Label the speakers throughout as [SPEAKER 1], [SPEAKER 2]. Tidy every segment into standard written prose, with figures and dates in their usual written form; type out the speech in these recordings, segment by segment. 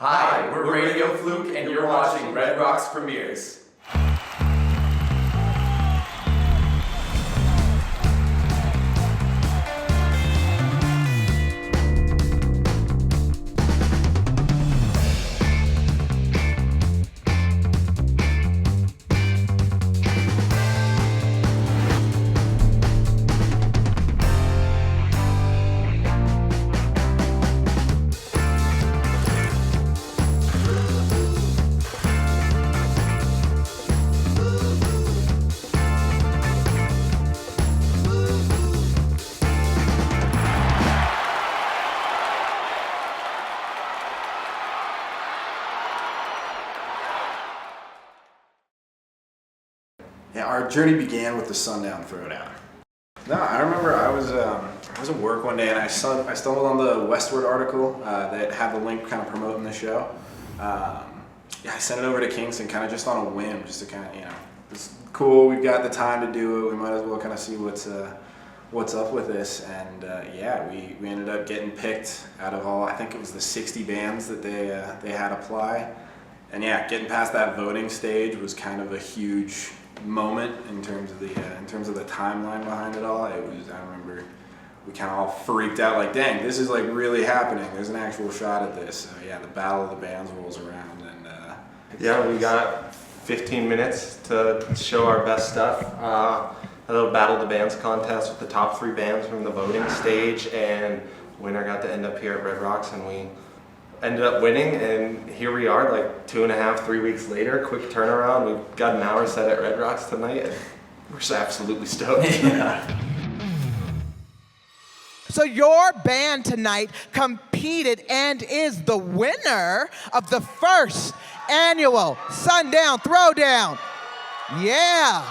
[SPEAKER 1] Hi, we're Radio Fluke, and you're watching Red Rocks Premieres.
[SPEAKER 2] Yeah, our journey began with the Sundown Throwdown. No, I remember I was at work one day and I stumbled on the Westward article that had the link kind of promoting the show. I sent it over to Kingston kind of just on a whim, just to kind of, it's cool, we've got the time to do it, we might as well kind of see what's up with this. And we ended up getting picked out of all, I think it was the 60 bands that they had apply. And yeah, getting past that voting stage was kind of a huge moment in terms of the timeline behind it all. I remember we kind of all freaked out, like, dang, this is like really happening. There's an actual shot at this. So yeah, the Battle of the Bands rolls around, and
[SPEAKER 3] we got 15 minutes to show our best stuff. A little Battle of the Bands contest with the top 3 bands from the voting stage, and winner got to end up here at Red Rocks, and we ended up winning, and here we are, like 2.5, 3 weeks later. Quick turnaround. We've got an hour set at Red Rocks tonight, and we're just absolutely stoked.
[SPEAKER 1] Yeah.
[SPEAKER 4] So your band tonight competed and is the winner of the first annual Sundown Throwdown. Yeah.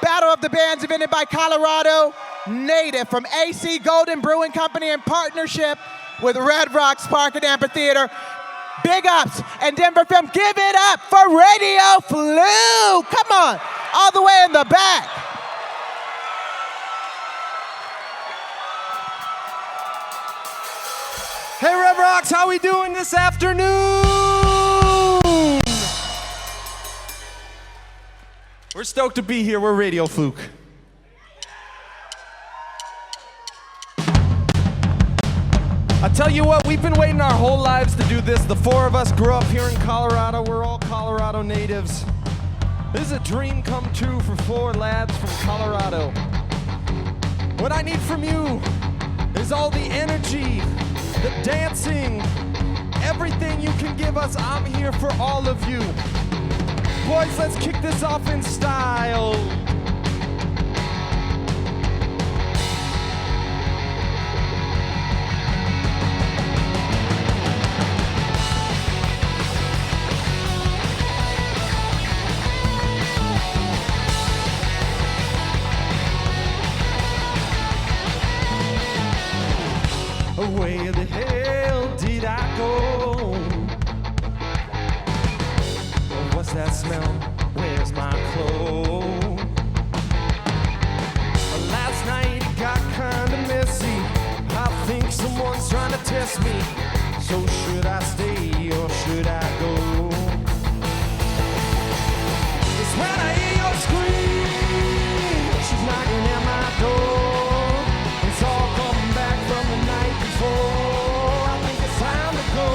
[SPEAKER 4] Battle of the Bands invented by Colorado native from AC Golden Brewing Company in partnership with Red Rocks Park and Amphitheater. Big ups and Denver Film. Give it up for Radio Fluke. Come on, all the way in the back.
[SPEAKER 5] Hey Red Rocks, how we doing this afternoon? We're stoked to be here. We're Radio Fluke. I tell you what, we've been waiting our whole lives to do this. The 4 of us grew up here in Colorado. We're all Colorado natives. This is a dream come true for 4 lads from Colorado. What I need from you is all the energy, the dancing, everything you can give us. I'm here for all of you. Boys, let's kick this off in style. Where the hell did I go? What's that smell? Where's my clothes? Last night it got kinda messy. I think someone's trying to test me. So should I stay or should I go? 'Cause when I hear your scream, she's knocking at my door. It's all coming back from the night before. I think it's time to go.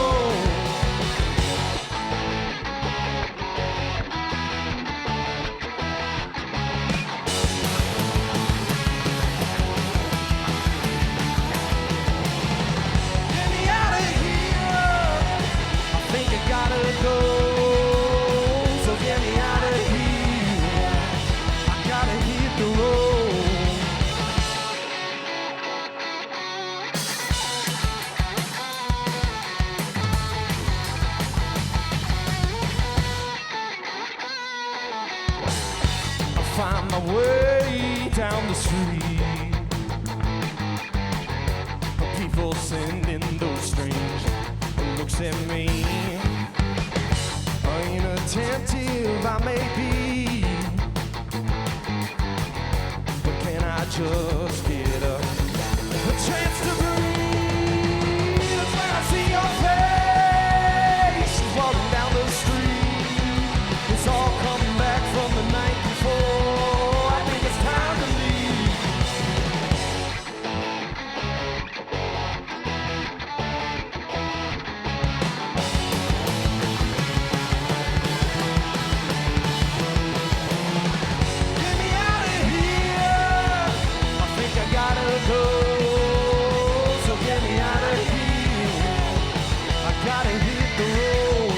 [SPEAKER 5] Get me out of here. I think I gotta go. So get me out of here. I gotta hit the road. Find my way down the street. People sending those strange looks at me. Inattentive I may be, but can I just get a chance to breathe? That's when I see your face. gotta hit the road.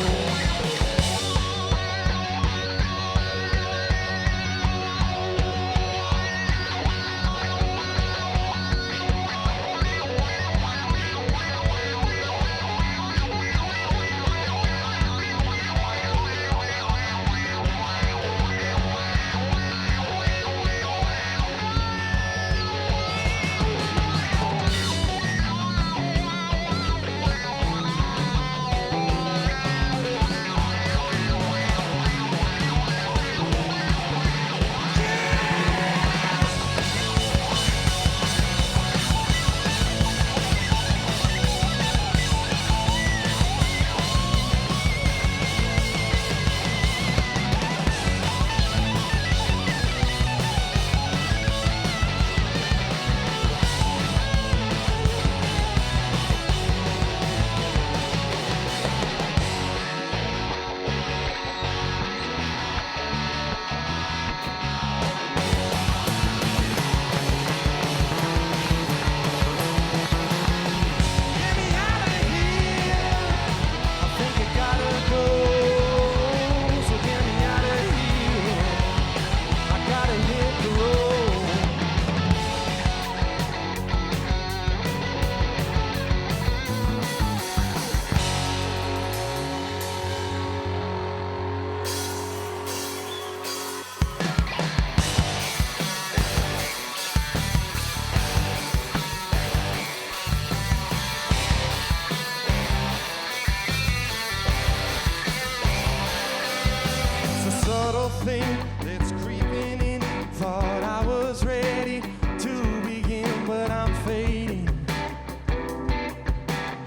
[SPEAKER 5] Subtle thing that's creeping in. Thought I was ready to begin, but I'm fading.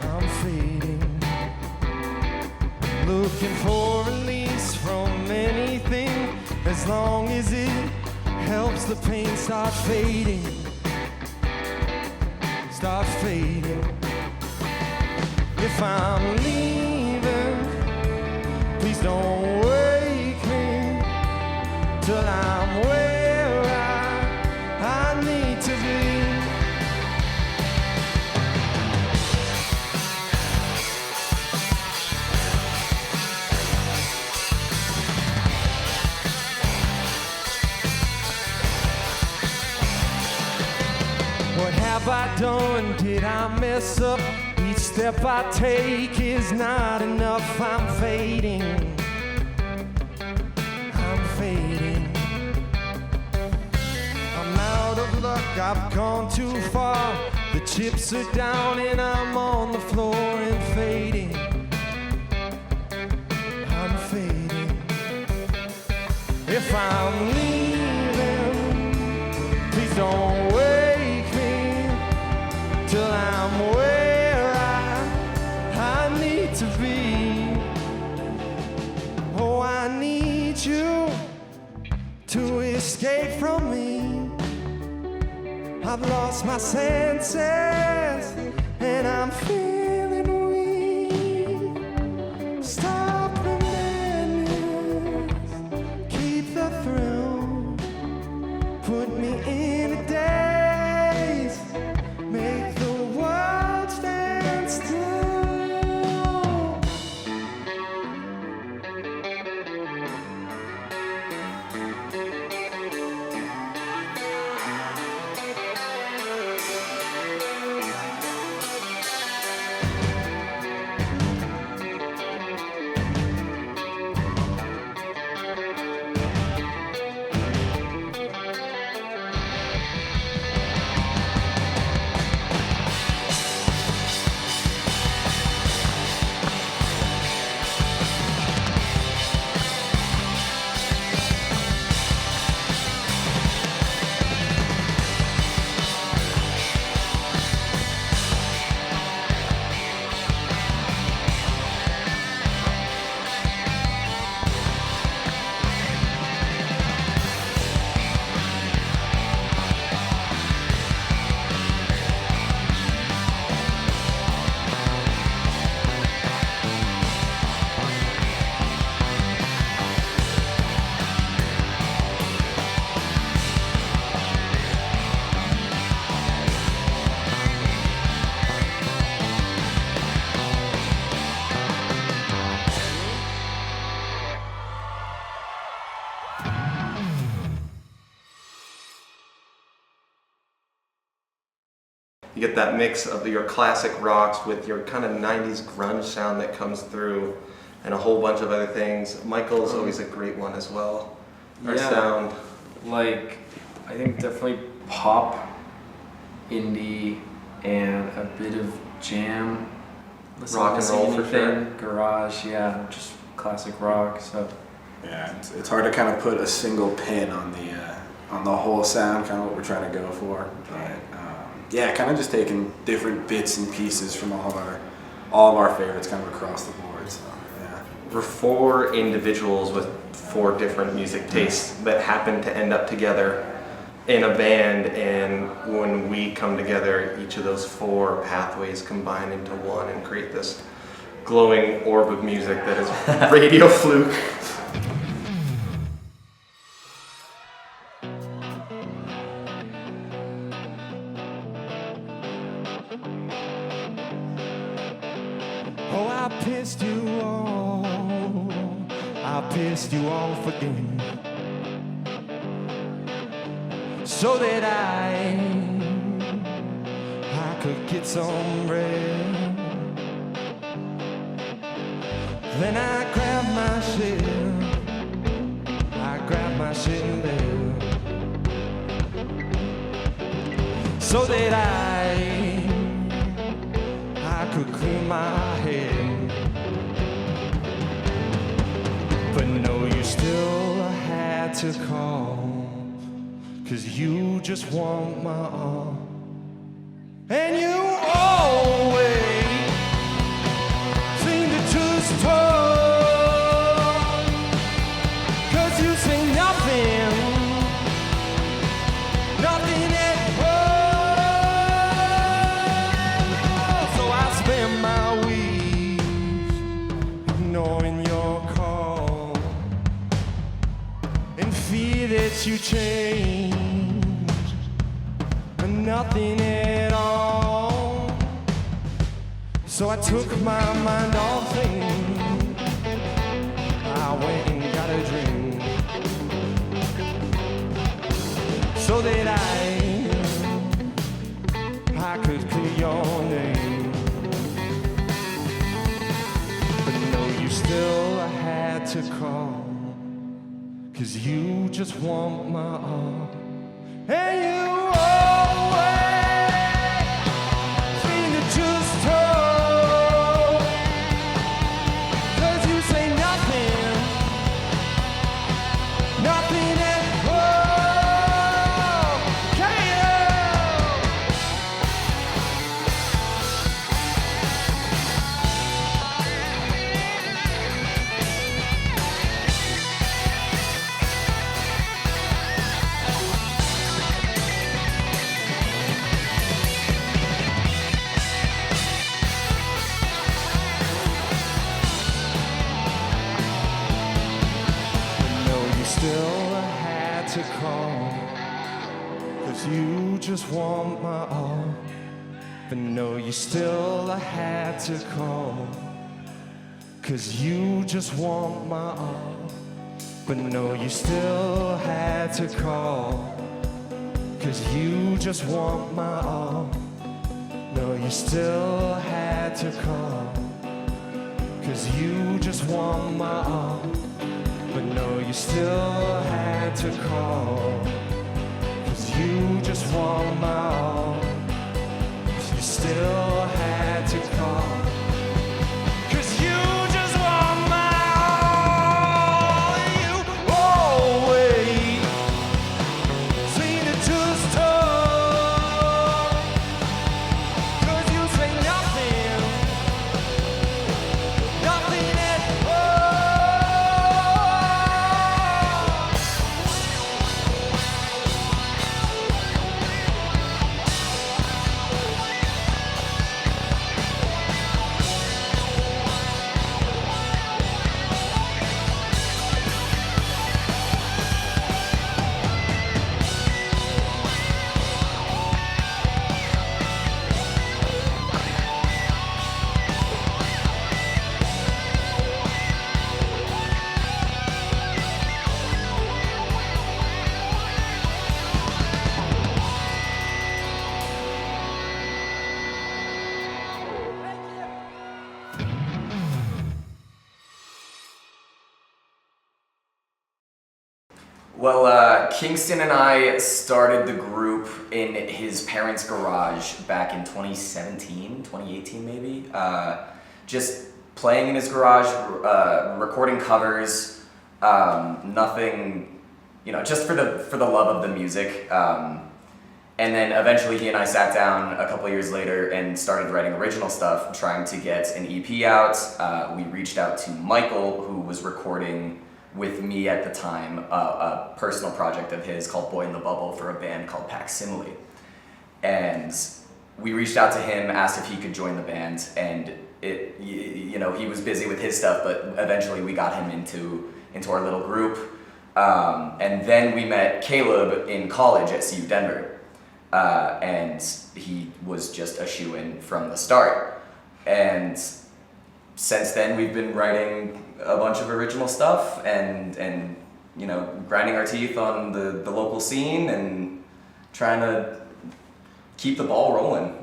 [SPEAKER 5] I'm fading. Looking for release from anything, as long as it helps the pain start fading. Start fading. If I'm leaving, please don't wake me till I'm where I need to be. What have I done? Did I mess up? Each step I take is not enough. I'm fading. I'm fading. I'm out of luck. I've gone too far. The chips are down and I'm on the floor and fading. I'm fading. If I'm leaving, please don't wake me till I'm where I need to be. Oh, I need you to escape from me. I've lost my senses and I'm feeling weak. Stop the madness, keep the thrill, put me in a daze, make the world stand still.
[SPEAKER 3] get that mix of your classic rocks with your kind of 90s grunge sound that comes through, and a whole bunch of other things. Michael's always a great one as well. Our sound.
[SPEAKER 6] Like, I think definitely pop, indie, and a bit of jam. Listen
[SPEAKER 3] Rock and
[SPEAKER 6] to
[SPEAKER 3] roll for
[SPEAKER 6] anything, garage, yeah, just classic rock. So
[SPEAKER 2] Yeah, it's hard to kind of put a single pin on the whole sound, kind of what we're trying to go for. But yeah, kind of just taking different bits and pieces from all of our favorites, kind of across the board. So yeah,
[SPEAKER 3] We're 4 individuals with 4 different music tastes that happen to end up together in a band, and when we come together, each of those 4 pathways combine into one and create this glowing orb of music that is Radio Fluke.
[SPEAKER 5] Oh, I pissed you off. I pissed you off again. So that I could get some rest. Then I grabbed my shit. I grabbed my shit and left. So that I could clean my head. But no, you still had to call, 'cause you just want my all. And you always seem to just talk, 'cause you say nothing, nothing at all. So I spend my weeks ignoring your call and fear that you change, and nothing at all. So I took my mind off things. I went and got a drink, so that I could clear your name. But no, you still had to call, 'cause you just want my all. And you always seem to just talk, 'cause you say nothing, nothing at all. Can you? No, you still had to call, 'cause you just want my all. But no, you still had to call, 'cause you just want my all. But no, you still had to call, 'cause you just want my all. No, you still had to call, 'cause you just want my all. But no, you still had to call, 'cause you just want my all. You still had to call, 'cause you just want my all. You always seem to just talk, 'cause you say nothing, nothing at all.
[SPEAKER 1] Well, Kingston and I started the group in his parents' garage back in 2017, 2018 maybe. Just playing in his garage, recording covers, nothing, just for the love of the music. And then eventually he and I sat down a couple years later and started writing original stuff, trying to get an EP out. We reached out to Michael, who was recording with me at the time, a personal project of his called Boy in the Bubble for a band called Facsimile. And we reached out to him, asked if he could join the band, and he was busy with his stuff, but eventually we got him into our little group. And then we met Caleb in college at CU Denver. And he was just a shoo-in from the start. And since then we've been writing a bunch of original stuff and grinding our teeth on the local scene and trying to keep the ball rolling,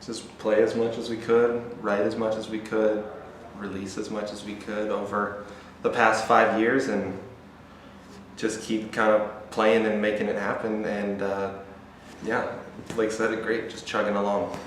[SPEAKER 3] Just play as much as we could, write as much as we could, release as much as we could over the past 5 years, and just keep kind of playing and making it happen. And Blake said it great, just chugging along.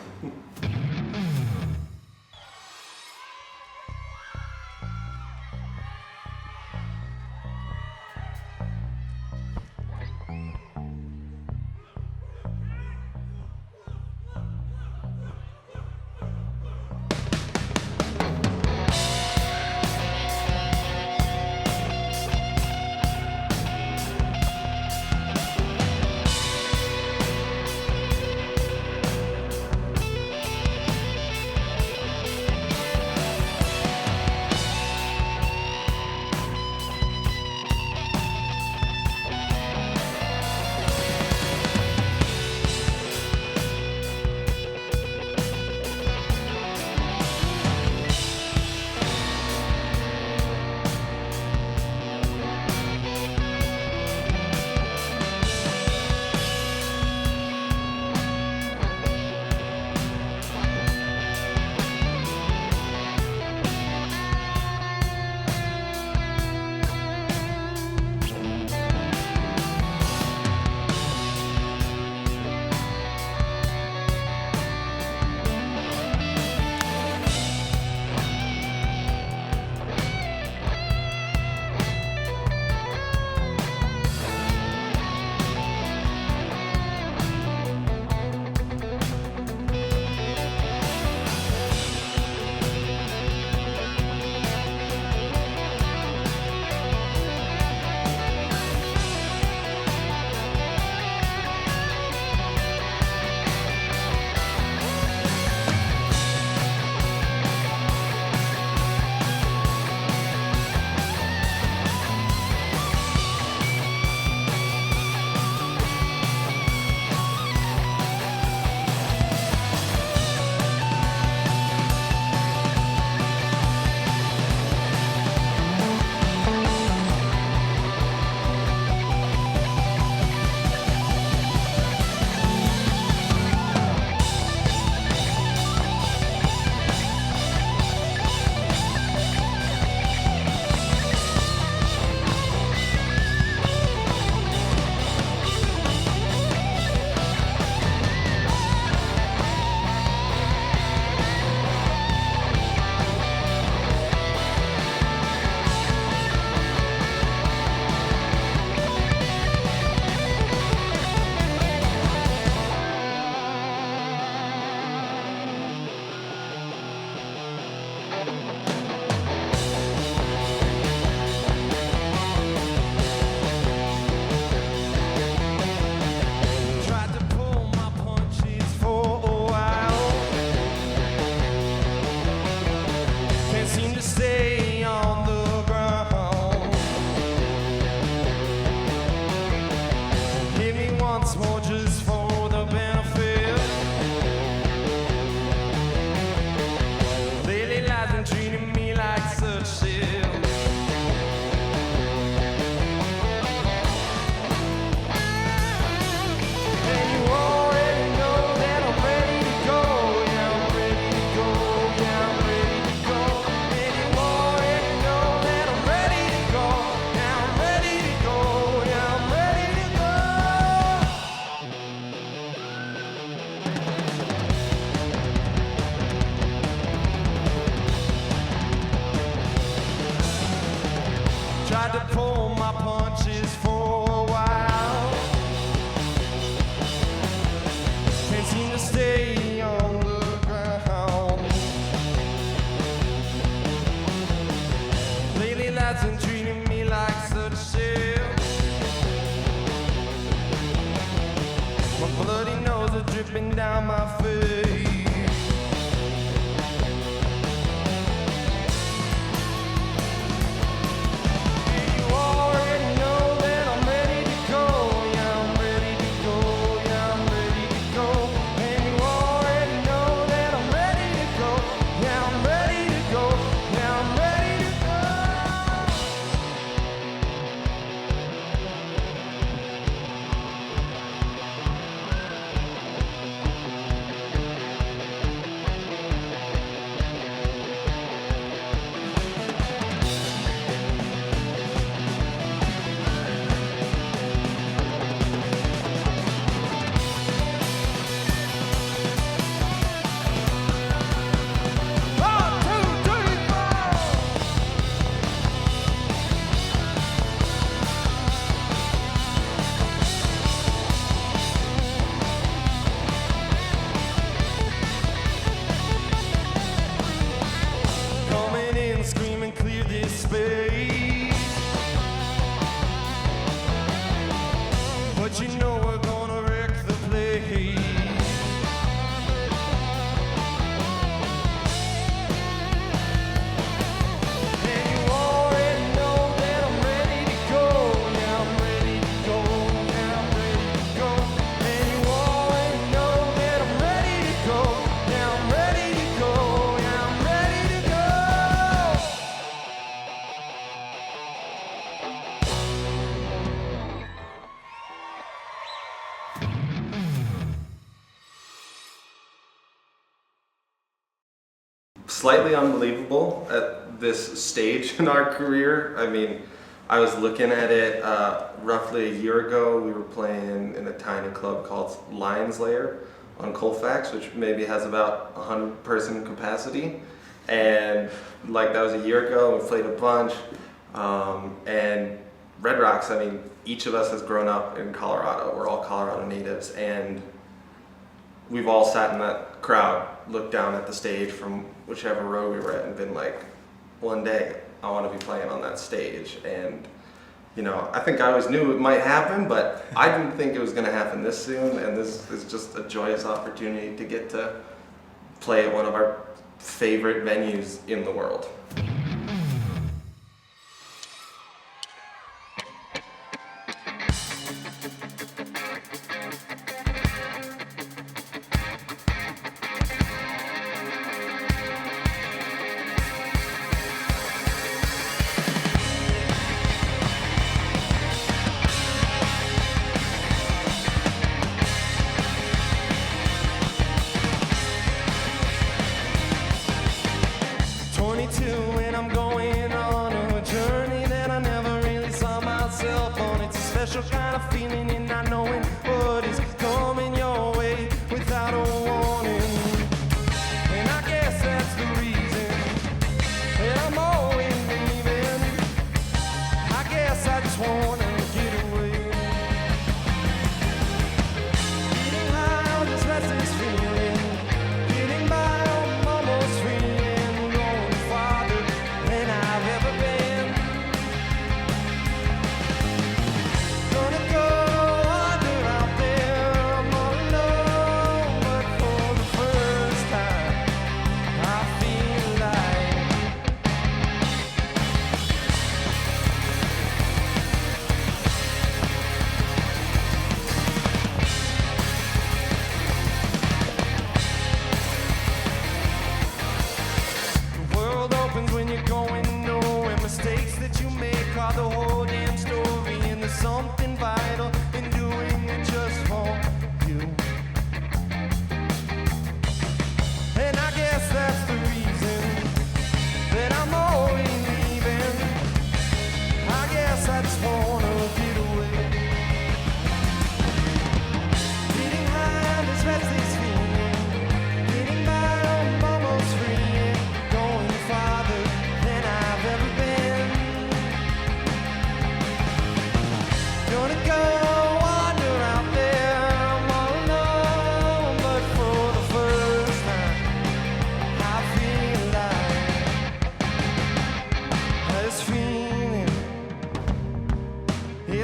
[SPEAKER 5] tried to pull my punches for a while. Can't seem to stay on the ground. Lately life's been treating me like such a shell. My bloody nose is dripping down my face. Screaming, clear this space. But you know we're gonna wreck the place. And you already know that I'm ready to go. Yeah, I'm ready to go. Yeah, I'm ready to go. And you already know that I'm ready to go. Yeah, I'm ready to go. Yeah, I'm ready to go.
[SPEAKER 3] Slightly unbelievable at this stage in our career. I mean, I was looking at it roughly a year ago. We were playing in a tiny club called Lion's Lair on Colfax, which maybe has about 100-person capacity. And like that was a year ago. We played a bunch. And Red Rocks, I mean, each of us has grown up in Colorado. We're all Colorado natives, and we've all sat in that crowd, looked down at the stage from whichever row we were at, and been like, one day I want to be playing on that stage. And you know, I think I always knew it might happen, but I didn't think it was going to happen this soon. And this is just a joyous opportunity to get to play at one of our favorite venues in the world.
[SPEAKER 5] To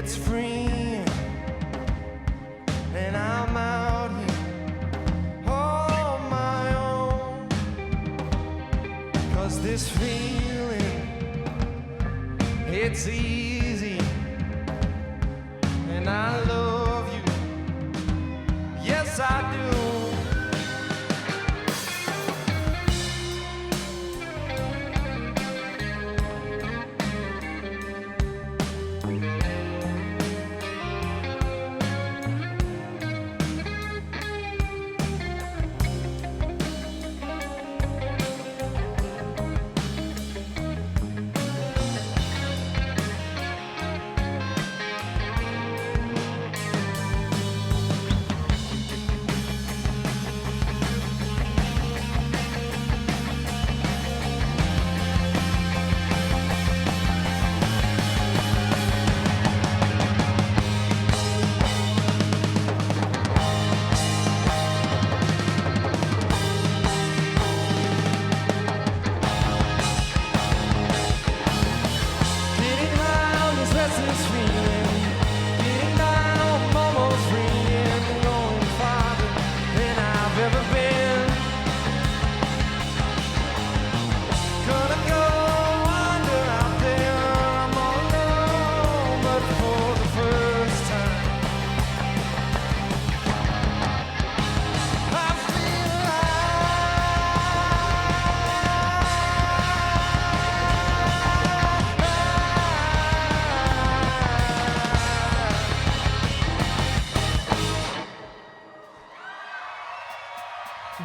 [SPEAKER 5] it's free, and I'm out here on my own. 'Cause this feeling, it's easy, and I love you, yes I do.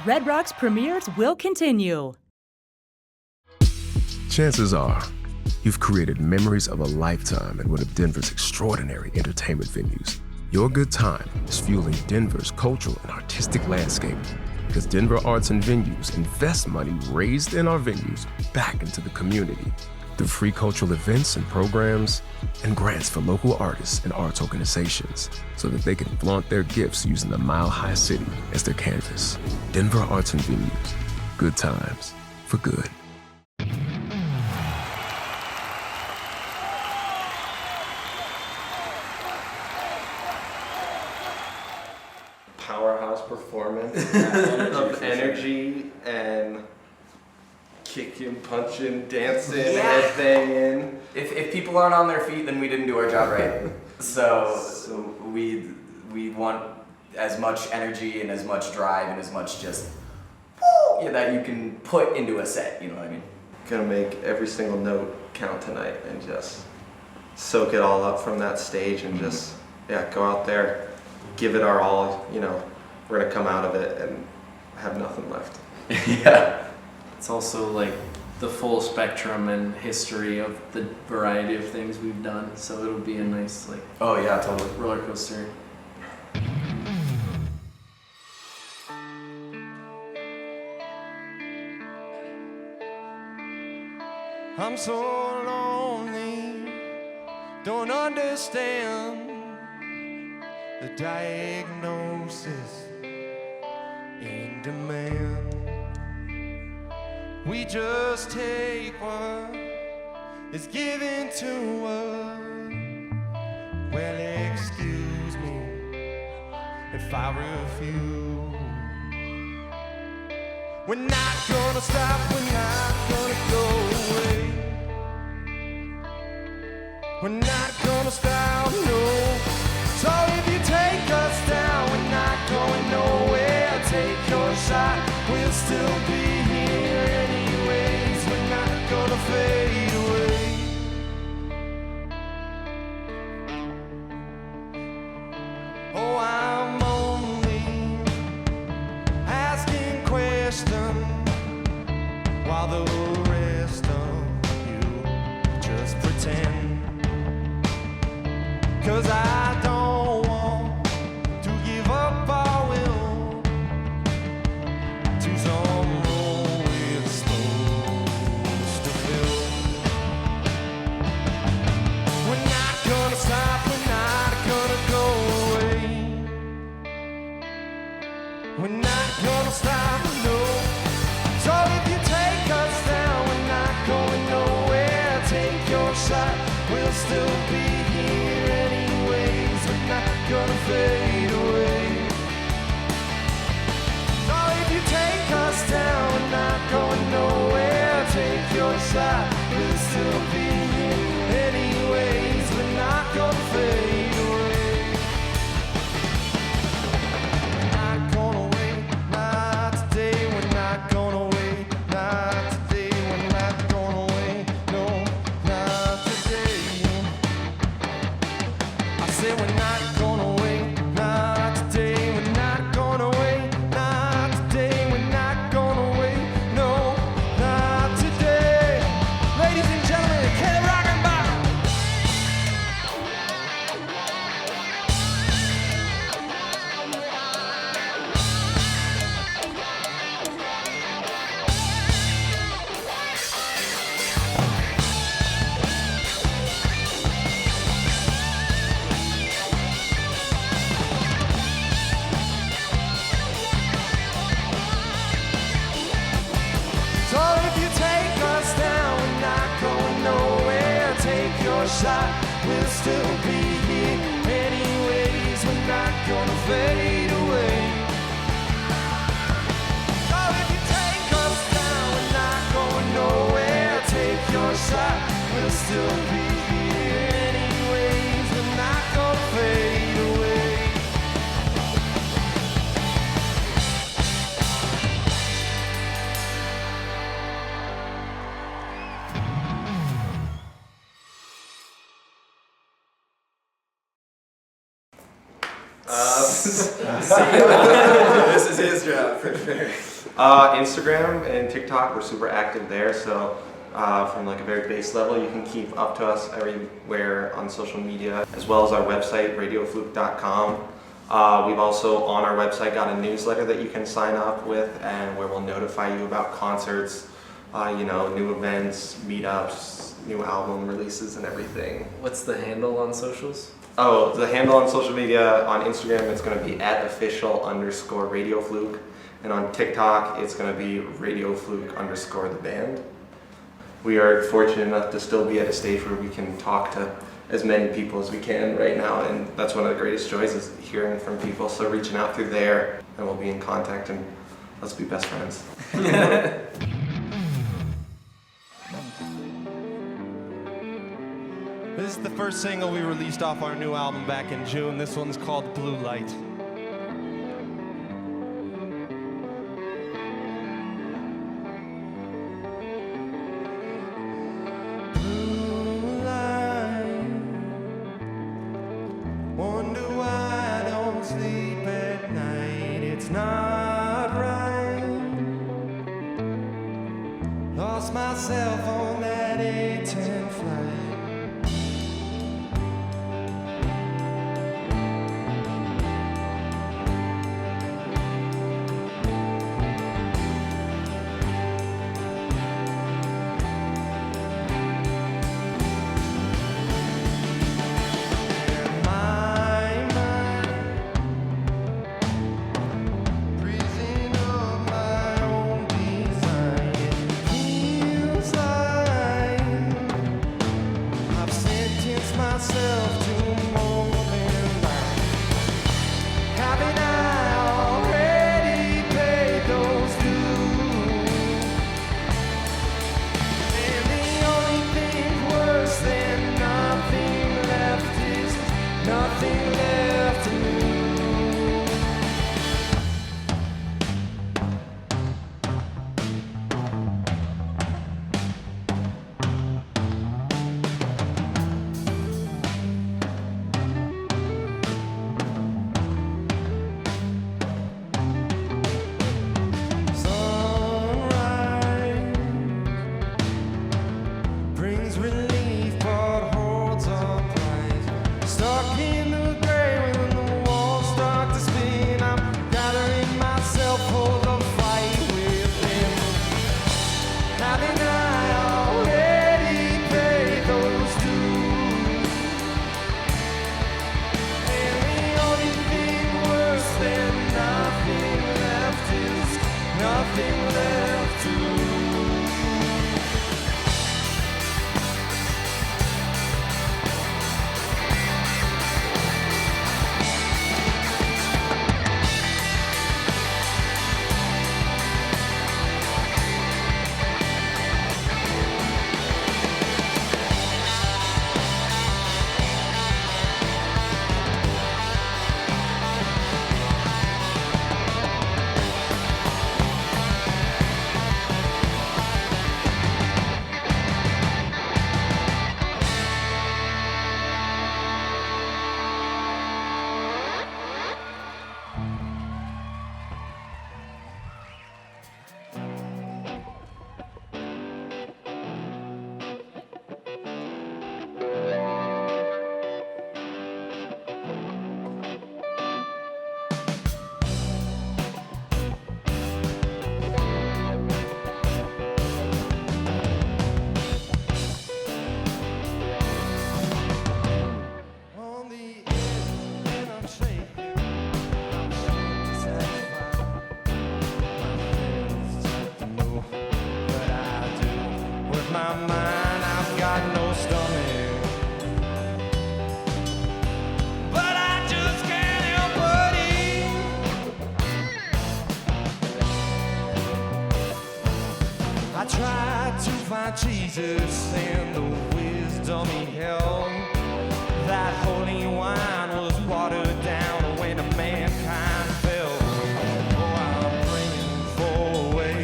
[SPEAKER 7] Red Rocks premieres will continue.
[SPEAKER 8] Chances are, you've created memories of a lifetime at one of Denver's extraordinary entertainment venues. Your good time is fueling Denver's cultural and artistic landscape because Denver Arts and Venues invest money raised in our venues back into the community through free cultural events and programs and grants for local artists and arts organizations so that they can flaunt their gifts using the Mile High City as their canvas. Denver Arts and Venues. Good times for good.
[SPEAKER 3] Powerhouse performance of energy and kicking, punching, dancing,
[SPEAKER 1] Yeah.
[SPEAKER 3] headbanging.
[SPEAKER 1] If people aren't on their feet, then we didn't do our job right. So we want as much energy and as much drive and as much just woo, yeah, that you can put into a set. You know what I mean?
[SPEAKER 3] Gonna make every single note count tonight and just soak it all up from that stage and just go out there, give it our all. You know, we're gonna come out of it and have nothing left.
[SPEAKER 1] Yeah.
[SPEAKER 6] It's also like the full spectrum and history of the variety of things we've done. So it'll be a nice like
[SPEAKER 1] Oh yeah, totally.
[SPEAKER 6] roller coaster.
[SPEAKER 5] I'm so lonely, don't understand the diagnosis in demand. We just take what is given to us. Well, excuse me if I refuse. We're not gonna stop, we're not gonna go away. We're not gonna stop, no. So if you take us down, we're not going nowhere. Take your shot, we'll still be here anyways. We're not gonna fade away. Oh, I'm only asking questions while the rest of you just pretend. 'Cause I don't want to give up our will to some role we're supposed to fill. We're not gonna stop, we're not gonna go away. We're not gonna stop, no. So if you take us down, we're not going nowhere. Take your shot, we'll still be here anyway. fade away. So if you take us down, we're not going nowhere. Take your shot, we'll still be here. Anyways, we're not gonna fade away. We're not gonna wait, not today. We're not gonna wait, not today. We're not gonna wait, no, not today. I said we're not gonna wait, not today. We're not gonna wait, not today. We're not gonna wait, no, not today. Ladies and gentlemen, Kelly Rockenbach. So if you take us down, we're not going nowhere. Take your shot, we'll still be here. Anyways, we're not gonna fade away. So if you take us down, we're not going nowhere. Take your shot, we'll still be here. Anyways, we're not gonna fade away.
[SPEAKER 2] This is his job for sure.
[SPEAKER 3] Instagram and TikTok, we're super active there. So from like a very base level, you can keep up to us everywhere on social media, as well as our website, radiofluke.com. We've also on our website got a newsletter that you can sign up with, and where we'll notify you about concerts, new events, meetups, new album releases, and everything.
[SPEAKER 6] What's the handle on socials?
[SPEAKER 3] Oh, the handle on social media, on Instagram, it's going to be @official_radiofluke. And on TikTok, it's going to be radiofluke_the band. We are fortunate enough to still be at a stage where we can talk to as many people as we can right now. And that's one of the greatest joys, is hearing from people. So reaching out through there, and we'll be in contact, and let's be best friends.
[SPEAKER 5] This is the first single we released off our new album back in June. This one's called Blue Light. Blue light, wonder why I don't sleep at night. It's not right. Lost myself on that 810 flight. your stomach. But I just can't help but eat. I tried to find Jesus and the wisdom he held. That holy wine was watered down when a mankind fell. Oh, I'm praying for a way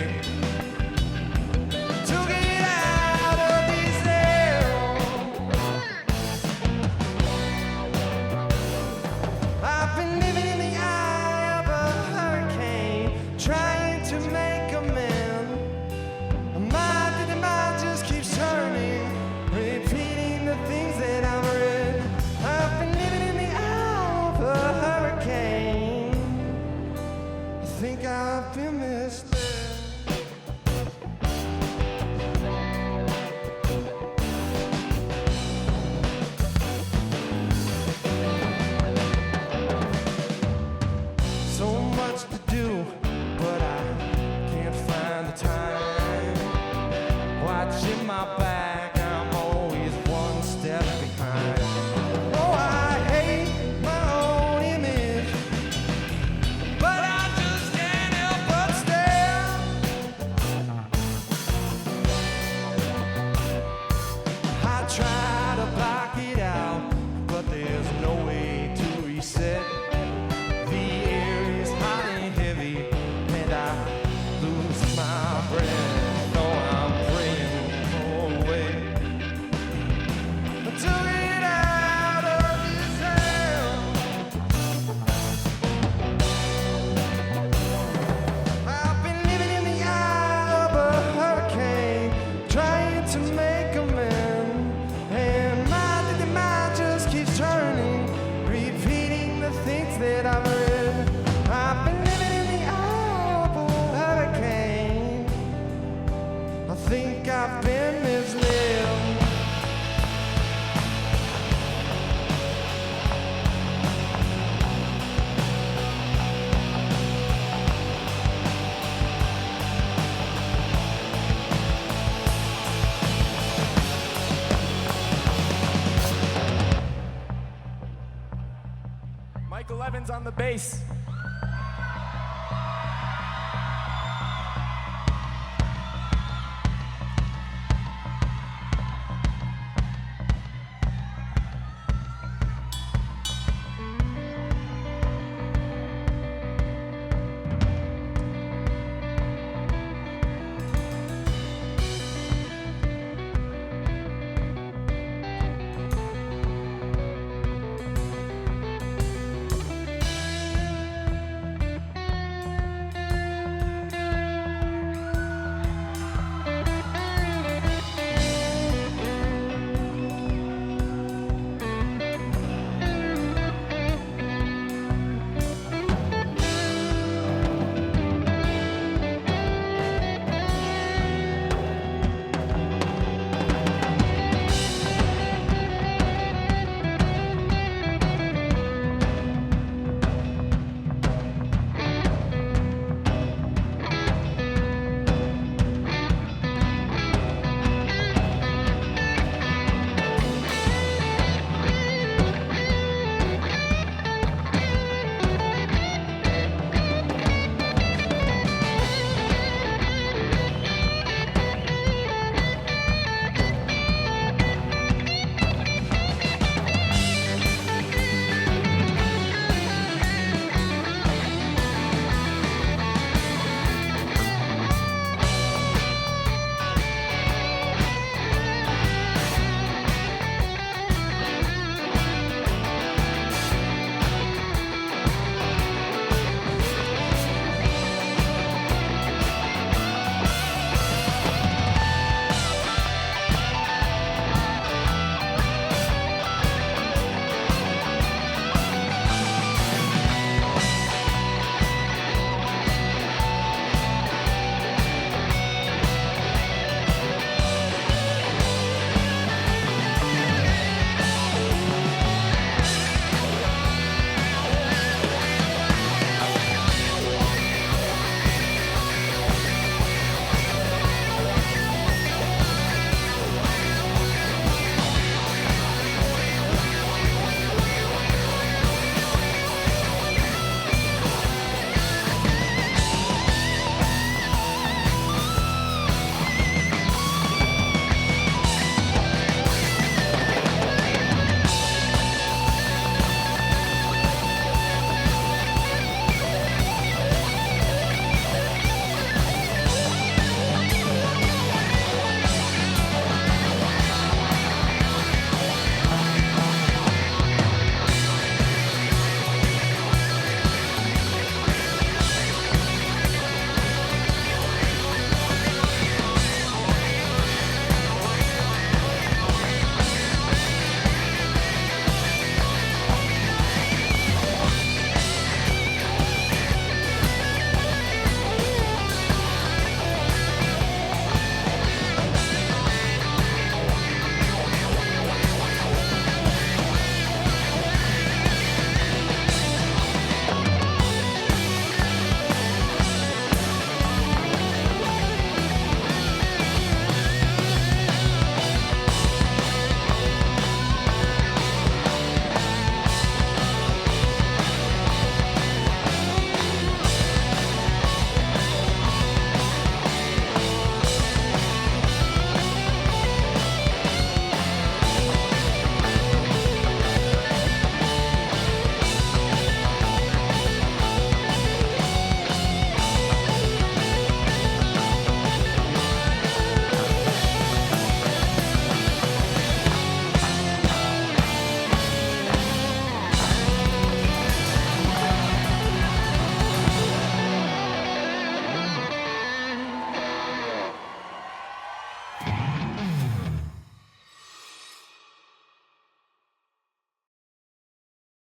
[SPEAKER 5] to get out of these hell. I've been living in the eye of a hurricane, trying to make amends. My mind just keeps turning, repeating the things that I've read. I've been living in the eye of a hurricane. I think I've been misled. So much to do, but I can't find the time. Watching my back, I'm always one step behind. Oh, I hate my own image, but I just can't help but stare. I try to block it out, but there's no way to reset. The air is hot and heavy, and I lose my breath. Oh, I'm praying for a way to get out of this hell. I've been living in the eye of a hurricane, trying to make amends, and my mind just keeps turning, repeating the things that I've read. I've been living in the eye of a hurricane. I think I've been misled. Michael Evans on the bass.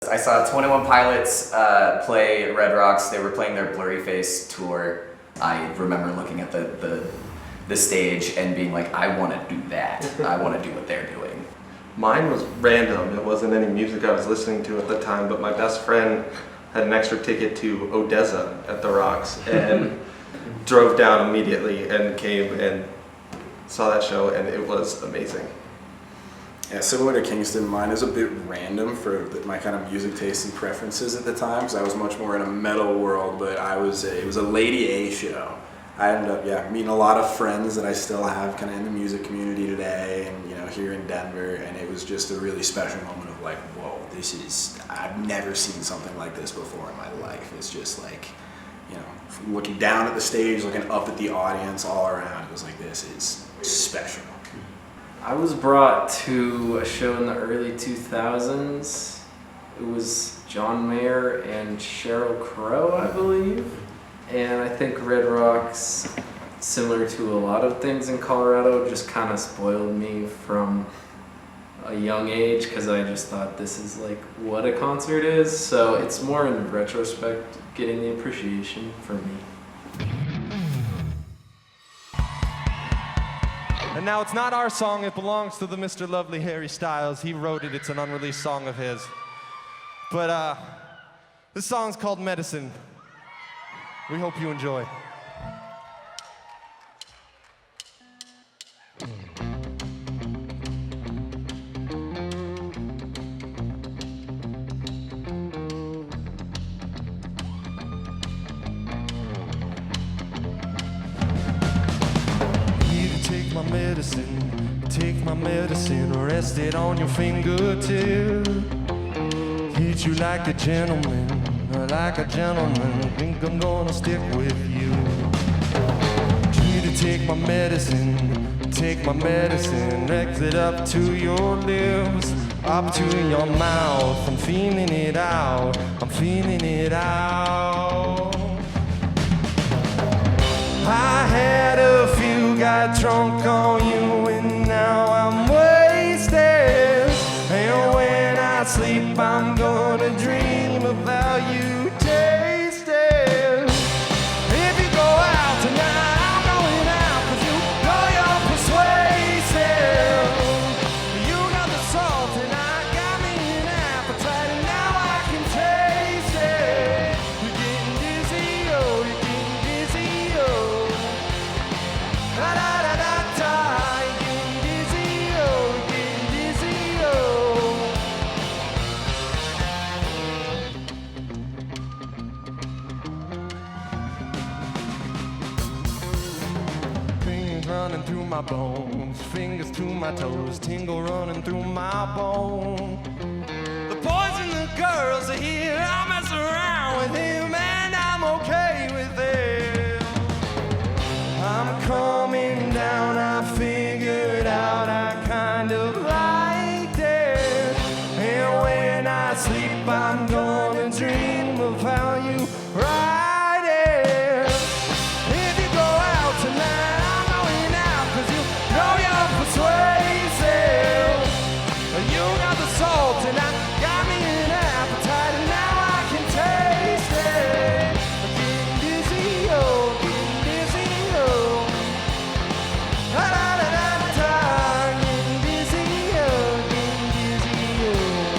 [SPEAKER 1] I saw 21 Pilots play Red Rocks. They were playing their Blurry Face tour. I remember looking at the stage and being like, I want to do that. I want to do what they're doing.
[SPEAKER 3] Mine was random. It wasn't any music I was listening to at the time, but my best friend had an extra ticket to Odessa at the Rocks and drove down immediately and came and saw that show, and it was amazing.
[SPEAKER 2] Yeah, similar to Kingston, mine is a bit random for my kind of music tastes and preferences at the time, because I was much more in a metal world, but it was a Lady A show. I ended up, meeting a lot of friends that I still have kind of in the music community today, and here in Denver, and it was just a really special moment of like, whoa, I've never seen something like this before in my life. It's just like, looking down at the stage, looking up at the audience all around, it was like, this is special.
[SPEAKER 6] I was brought to a show in the early 2000s. It was John Mayer and Sheryl Crow, I believe. And I think Red Rocks, similar to a lot of things in Colorado, just kind of spoiled me from a young age, because I just thought this is like what a concert is. So it's more in retrospect getting the appreciation for me.
[SPEAKER 5] And now it's not our song, it belongs to the Mr. Lovely Harry Styles. He wrote it, it's an unreleased song of his. But this song's called Medicine. We hope you enjoy. Take my medicine, rest it on your fingertip. Treat you like a gentleman, think I'm gonna stick with you. Try to take my medicine, exit up to your lips, up to your mouth. I'm feeling it out, I had a few, got drunk on you, and now I'm wasted. And when I sleep, I'm gonna dream about you tasting. If you go out tonight, I'm going out, 'cause you know you're persuasive. You got the salt and I got me an appetite, and now I can taste it. You're getting dizzy, oh, you're getting dizzy, oh. Da da da da da, you're getting dizzy, oh, you're getting dizzy, oh. Fingers running through my bones, fingers to my toes, tingle running through my bones. The boys and the girls are here, I mess around with him, and I'm okay with it. I'm coming down, I figured out I kind of liked it. And when I sleep, I'm gonna dream of how you ride it. If you go out tonight, I'm going out, 'cause you know you're persuasive. You got the salt and I got me an appetite, and now I can taste it. I'm getting dizzy, oh, getting dizzy, oh. Da da da da da, getting dizzy, oh, getting dizzy, oh.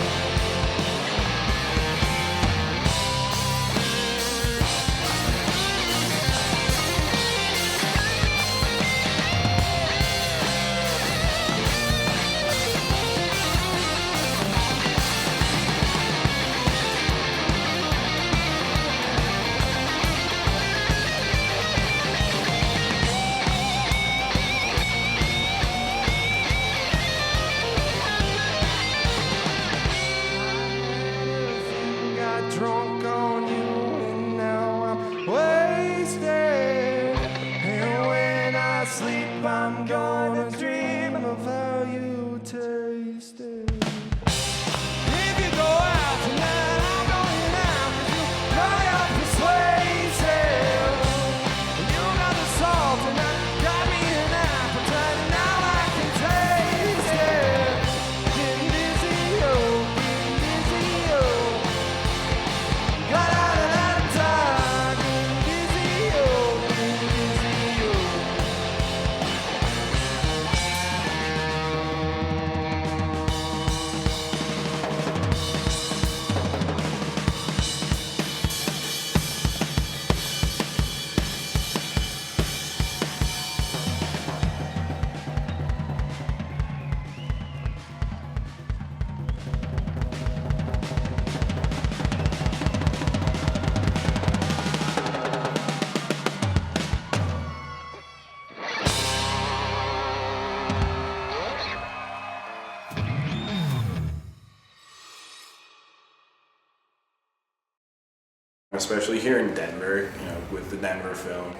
[SPEAKER 2] especially here in Denver, you know, with the Denver film.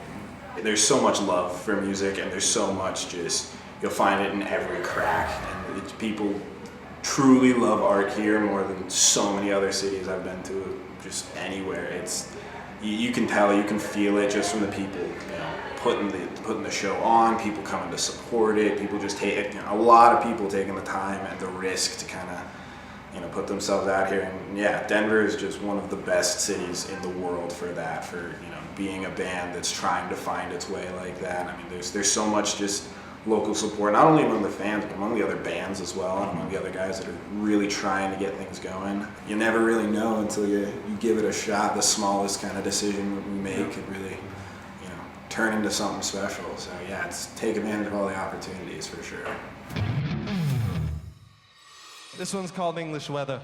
[SPEAKER 2] There's so much love for music, and there's so much just, you'll find it in every crack, and people truly love art here more than so many other cities I've been to, just anywhere. It's, you can tell, you can feel it just from the people, you know, putting the show on, people coming to support it, people just take it, you know, a lot of people taking the time and the risk to kind of, you know, put themselves out here. And yeah, Denver is just one of the best cities in the world for that, for, you know, being a band that's trying to find its way like that. I mean, there's so much just local support, not only among the fans, but among the other bands as well, and among the other guys that are really trying to get things going. You never really know until you give it a shot. The smallest kind of decision we make could really, you know, turn into something special. So yeah, it's take advantage of all the opportunities for sure.
[SPEAKER 5] This one's called English Weather.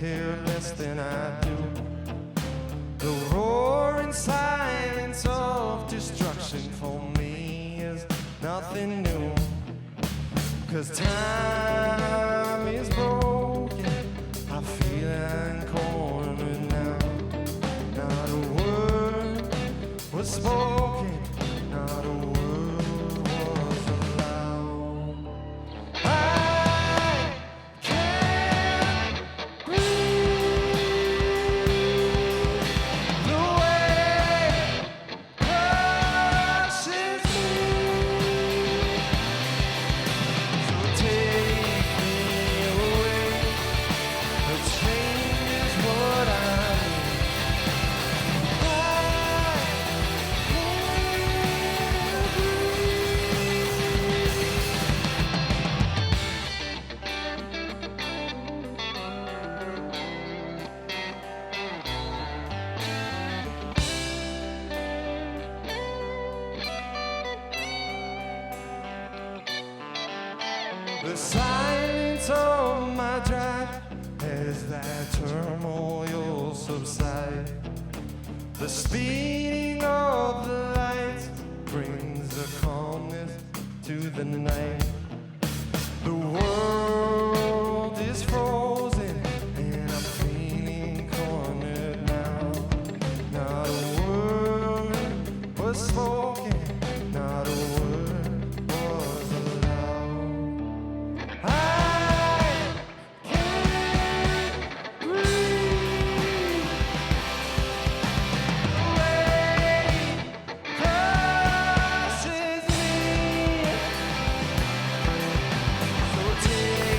[SPEAKER 5] Care less than I do. The roaring silence of destruction for me is nothing new. 'Cause time is broken, I feel I'm cornered now. Not a word was spoken, not a word was allowed. I can't breathe. The way crushes me. So take me away. The change is what I need. I can't The silence of my drive as that turmoil subside. The speeding of the lights brings a calmness to the night. The world is frozen and I'm feeling cornered now. Not a word was spoken, not a word was allowed. I can't breathe. The way crushes me. So take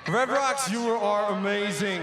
[SPEAKER 5] Red Rocks, you are amazing.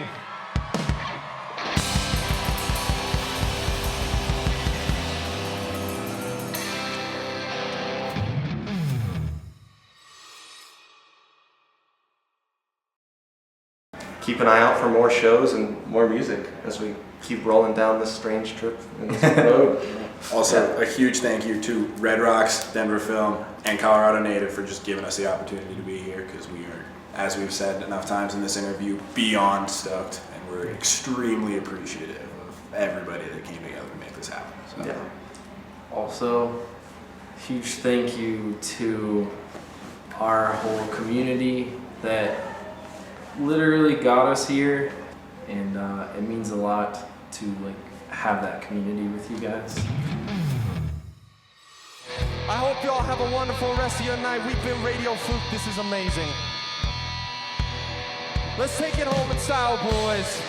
[SPEAKER 3] Keep an eye out for more shows and more music as we keep rolling down this strange trip in this road.
[SPEAKER 2] Also, a huge thank you to Red Rocks, Denver Film, and Colorado Native for just giving us the opportunity to be here, because we are, as we've said enough times in this interview, beyond stoked, and we're extremely appreciative of everybody that came together to make this happen. So.
[SPEAKER 3] Yeah.
[SPEAKER 6] Also, huge thank you to our whole community that literally got us here, and it means a lot to have that community with you guys.
[SPEAKER 5] I hope you all have a wonderful rest of your night. We've been Radio Fluke. This is amazing. Let's take it home in style, boys.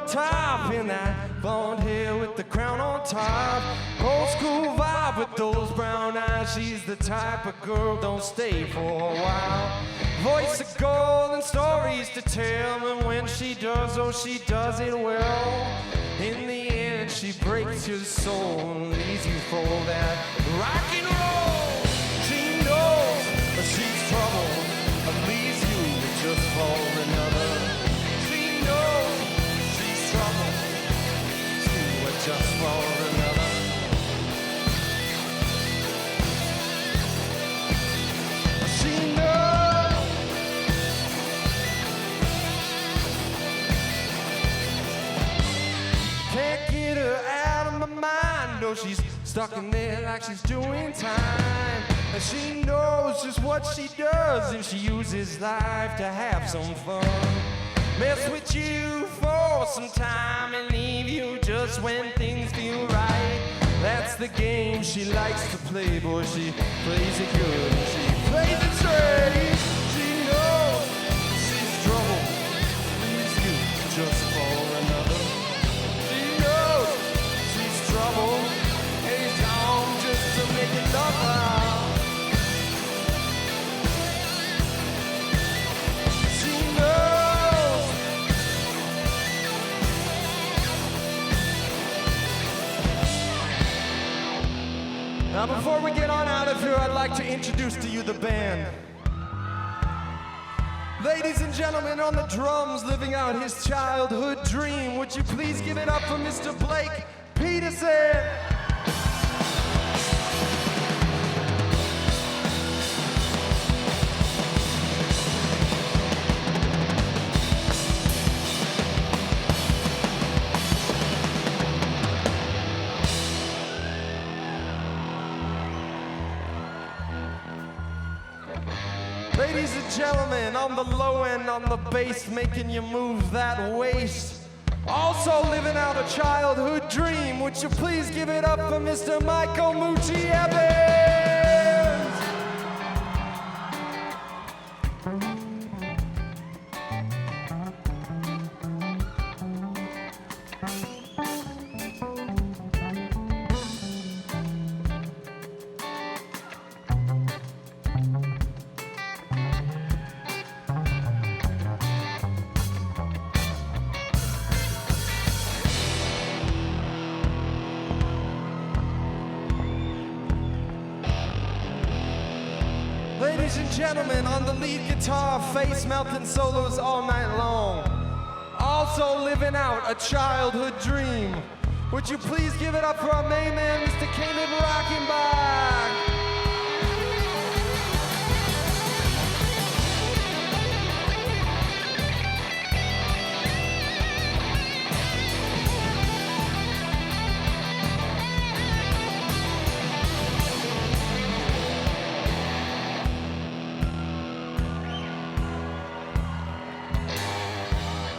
[SPEAKER 5] Top in that blonde hair with the crown on top. Old school vibe with those brown eyes. She's the type of girl don't stay for a while. Voice of gold and stories to tell, and when she does, oh, she does it well. In the end, she breaks your soul and leaves you for that rock and roll. She knows that she's trouble and leaves you just for another. She knows trouble, she would just for another. She knows. Can't get her out of my mind. No, she's stuck in there like she's doing time. And she knows just what she does, and she uses life to have some fun. Mess with you for some time and leave you just when things feel right. That's the game she likes to play, boy. She plays it good and she plays it straight. She knows she's trouble, leaves you just for another. She knows she's trouble, hangs on just to make it love out. She knows. Now before we get on out of here, I'd like to introduce to you the band. Ladies and gentlemen, on the drums, living out his childhood dream, would you please give it up for Mr. Blake Peterson? Ladies and gentlemen, on the low end, on the bass, making you move that waist. Also living out a childhood dream, would you please give it up for Mr. Michael Mucci Evans? Ladies and gentlemen, on the lead guitar, face melting solos all night long. Also living out a childhood dream. Would you please give it up for our main man, Mr. Caleb Rockenbach?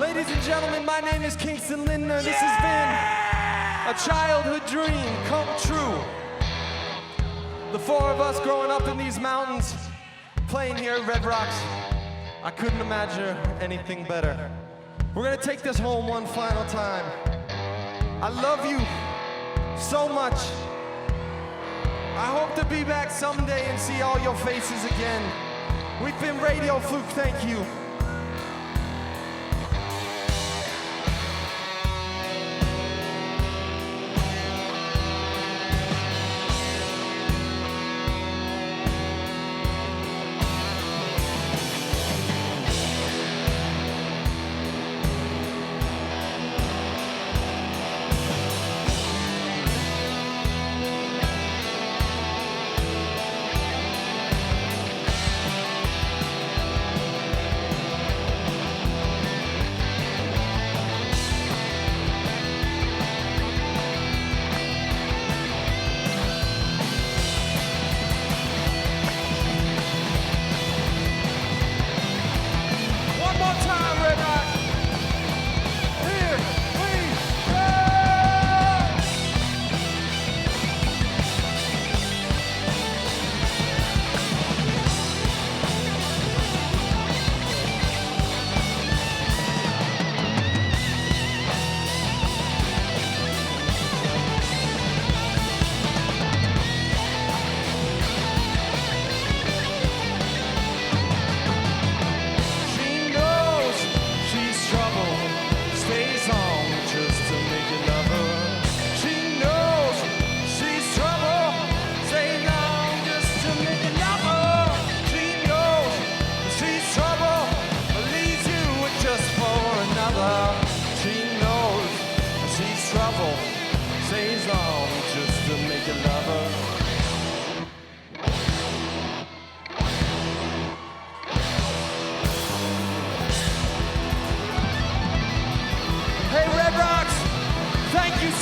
[SPEAKER 5] Ladies and gentlemen, my name is Kingston Lindner. This has been a childhood dream come true. The four of us growing up in these mountains, playing here at Red Rocks, I couldn't imagine anything better. We're gonna take this home one final time. I love you so much. I hope to be back someday and see all your faces again. We've been Radio Fluke, thank you.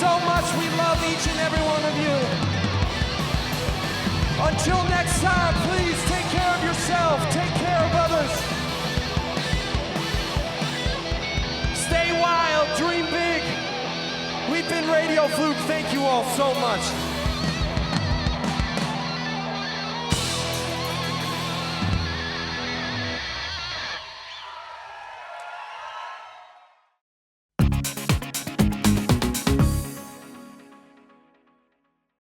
[SPEAKER 5] So much, we love each and every one of you. Until next time, please take care of yourself, take care of others. Stay wild, dream big. We've been Radio Fluke, thank you all so much.